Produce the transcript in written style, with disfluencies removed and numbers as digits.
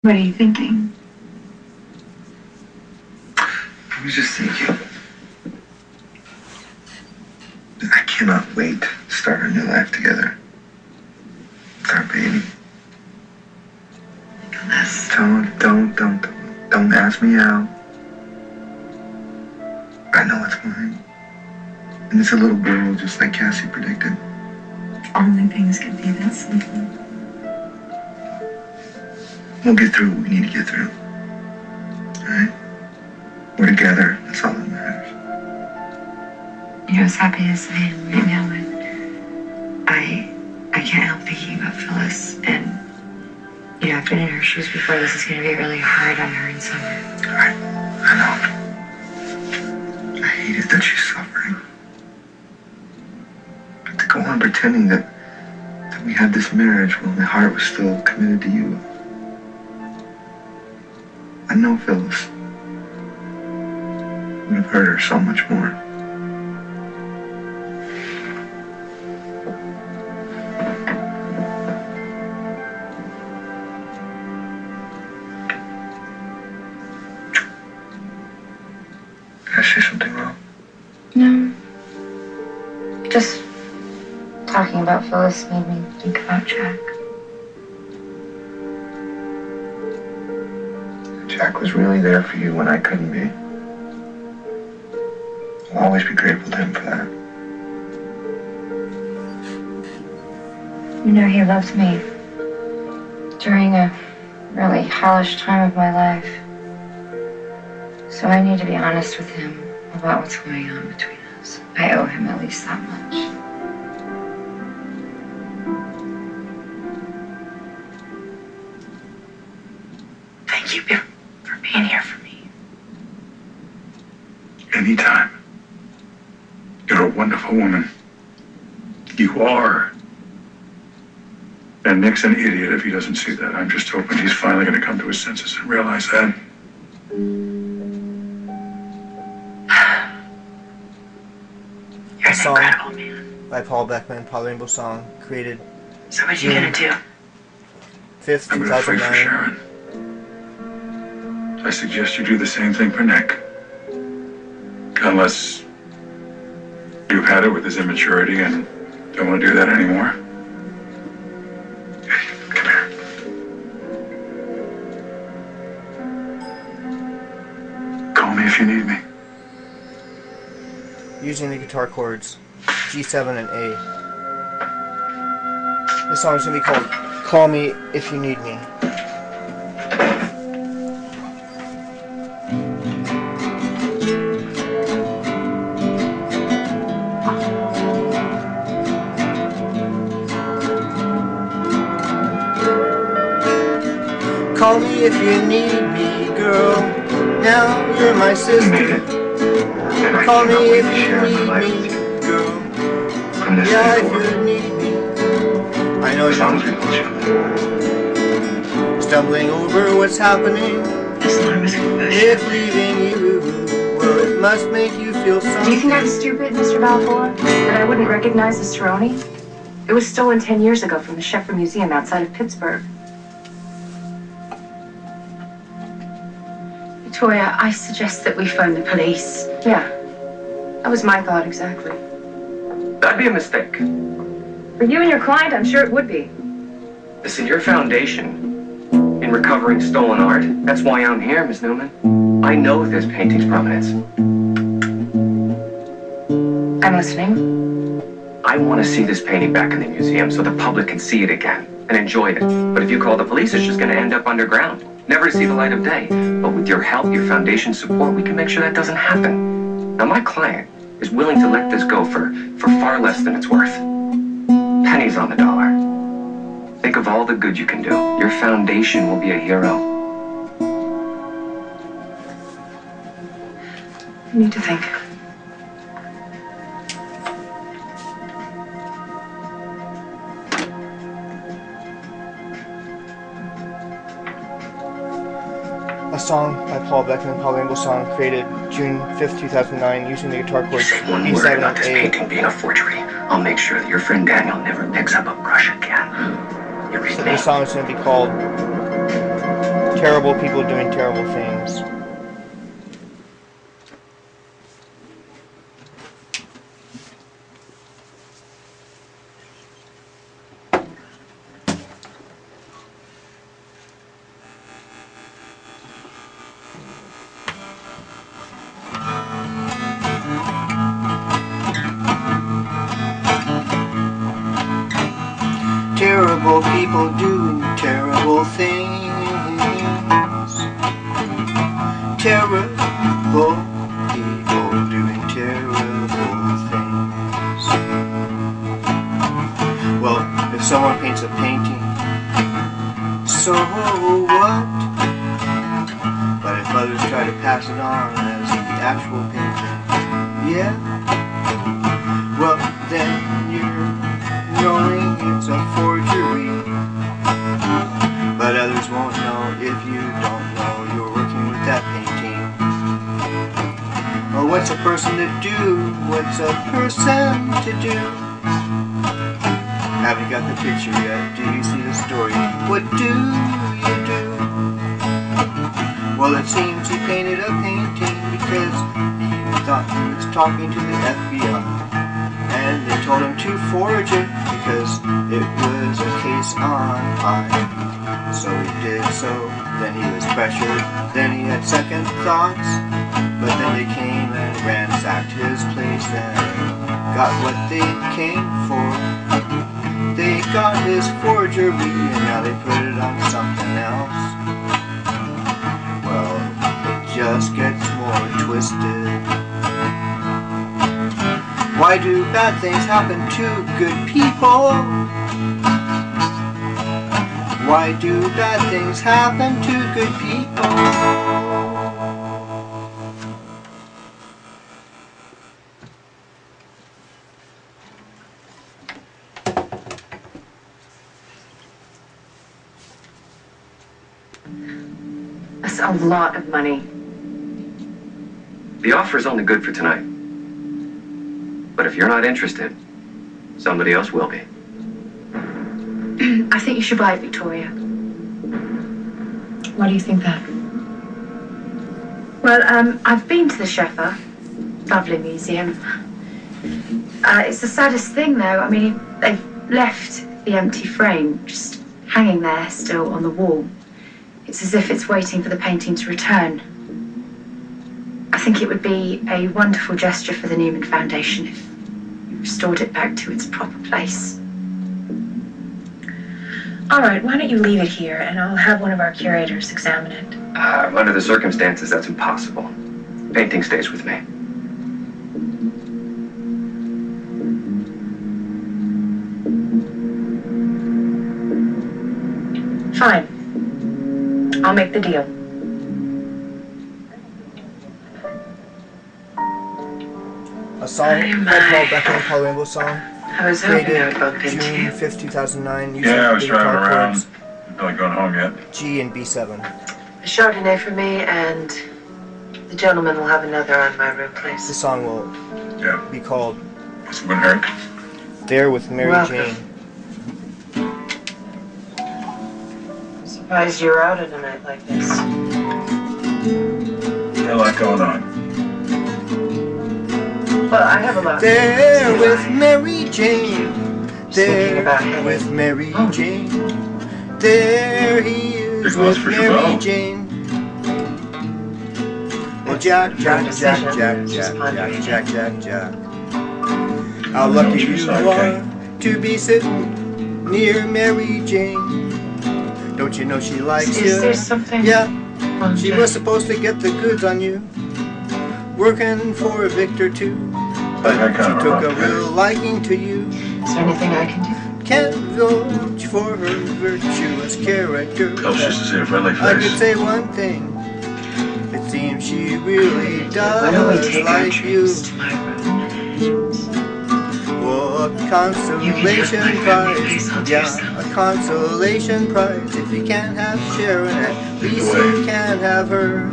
What are you thinking? I was just thinking, I cannot wait to start our new life together. With our baby. Les. Don't ask me out. I know it's mine. And it's a little girl, just like Cassie predicted. If only things could be that simple. We'll get through what we need to get through. Alright? We're together. That's all that matters. You're as happy as I am right now, and I can't help thinking about Phyllis. And I've been in her shoes before. This is going to be really hard on her in summer. I know. I hate it that she's suffering. But to go on pretending that we had this marriage while my heart was still committed to you. I know Phyllis would have hurt her so much more. Did I say something wrong? No. Just talking about Phyllis made me think about Jack. Jack was really there for you when I couldn't be. I'll always be grateful to him for that. He loved me during a really hellish time of my life. So I need to be honest with him about what's going on between us. I owe him at least that much. Thank you for being here for me. Anytime. You're a wonderful woman. You are. And Nick's an idiot if he doesn't see that. I'm just hoping he's finally going to come to his senses and realize that. You're an Song incredible man. by Paul Beckman, Paul Rainbow Song, created So what you gonna do? 5th, I'm going to fight for 2009. Sharon. I suggest you do the same thing for Nick. Unless you've had it with his immaturity and don't want to do that anymore. Come here. Call me if you need me. Using the guitar chords G7 and A. This song is going to be called Call Me If You Need Me. Call me if you need me, girl. Now you're my sister. Call me if you need me, girl. Yeah, if you need me. I know you're stumbling over what's happening. If leaving you, well, it must make you feel something. Do you think I'm stupid, Mr. Balfour? That I wouldn't recognize the Cerrone? It was stolen 10 years ago from the Sheffer Museum outside of Pittsburgh. Victoria, I suggest that we phone the police. Yeah, that was my thought exactly. That'd be a mistake. For you and your client, I'm sure it would be. Listen, your foundation in recovering stolen art, that's why I'm here, Miss Newman. I know this painting's provenance. I'm listening. I want to see this painting back in the museum so the public can see it again and enjoy it. But if you call the police, it's just going to end up underground, never to see the light of day. But with your help, your foundation support, we can make sure that doesn't happen. Now, my client is willing to let this go for far less than it's worth. Pennies on the dollar. Think of all the good you can do. Your foundation will be a hero. I need to think. A song by Paul Beckman, Paul Rainbow Song, created June 5th, 2009, using the guitar You chords say one word D7 about this and A. painting being a forgery, I'll make sure that your friend Daniel never picks up a brush again. You read So me? this song is going to be called Terrible people doing terrible things. Terrible people doing terrible things. Terrible people doing terrible things. Well, if someone paints a painting, so what? But if others try to pass it on as the actual painting, yeah, well, then you're knowing it's a forgery. But others won't know if you don't know you're working with that painting. Well, what's a person to do? What's a person to do? Haven't got the picture yet. Do you see the story? What do you do? Well, it seems he painted a painting because he thought he was talking to the FBI. And they told him to forge it because it was a case on high. So he did so, then he was pressured, then he had second thoughts. But then they came and ransacked his place and got what they came for. They got his forgery and now they put it on something else. Well, it just gets more twisted. Why do bad things happen to good people? Why do bad things happen to good people? That's a lot of money. The offer is only good for tonight. But if you're not interested, somebody else will be. I think you should buy it, Victoria. Why do you think that? Well, I've been to the Sheffer. Lovely museum. It's the saddest thing, though. I mean, they've left the empty frame just hanging there still on the wall. It's as if it's waiting for the painting to return. I think it would be a wonderful gesture for the Newman Foundation if you restored it back to its proper place. All right, why don't you leave it here and I'll have one of our curators examine it. Under the circumstances, that's impossible. Painting stays with me. Fine. I'll make the deal. A song, called Back on Palu Rainbow song. I was hoping I would bump into June you. 5th, 2009. Using Yeah, I was the driving guitar around. chords Not going home yet. G and B7. A Chardonnay for me, and the gentleman will have another on my room, please. The song will Yeah, be called this wouldn't hurt. There with Mary Welcome. Jane. Surprised you're out on a night like this. Got a lot going on. Well, I have a lot. There with Mary Jane. Thinking about There him. with Mary Oh. Jane. There he is Big loss with for Mary Chabot. Jane. Well, Jack, Jack, Jack, Jack, Jack, Jack, Jack, Jack, Jack. How lucky you are to be sitting near Mary Jane. Don't you know she likes Is there you? something? Yeah, on she Jack? was supposed to get the goods on you, working for Victor too. But That kind she of took a rough real liking to you. Is there anything I can do? Can't vouch for her virtuous character. Tell us just to see a friendly I could face. say one thing. It seems she really Why don't we does take our like you. trips to my room? Oh, a You consolation can have my prize. memories all to Yeah, yourself. a consolation prize. If you can't have Sharon, at least you can have her.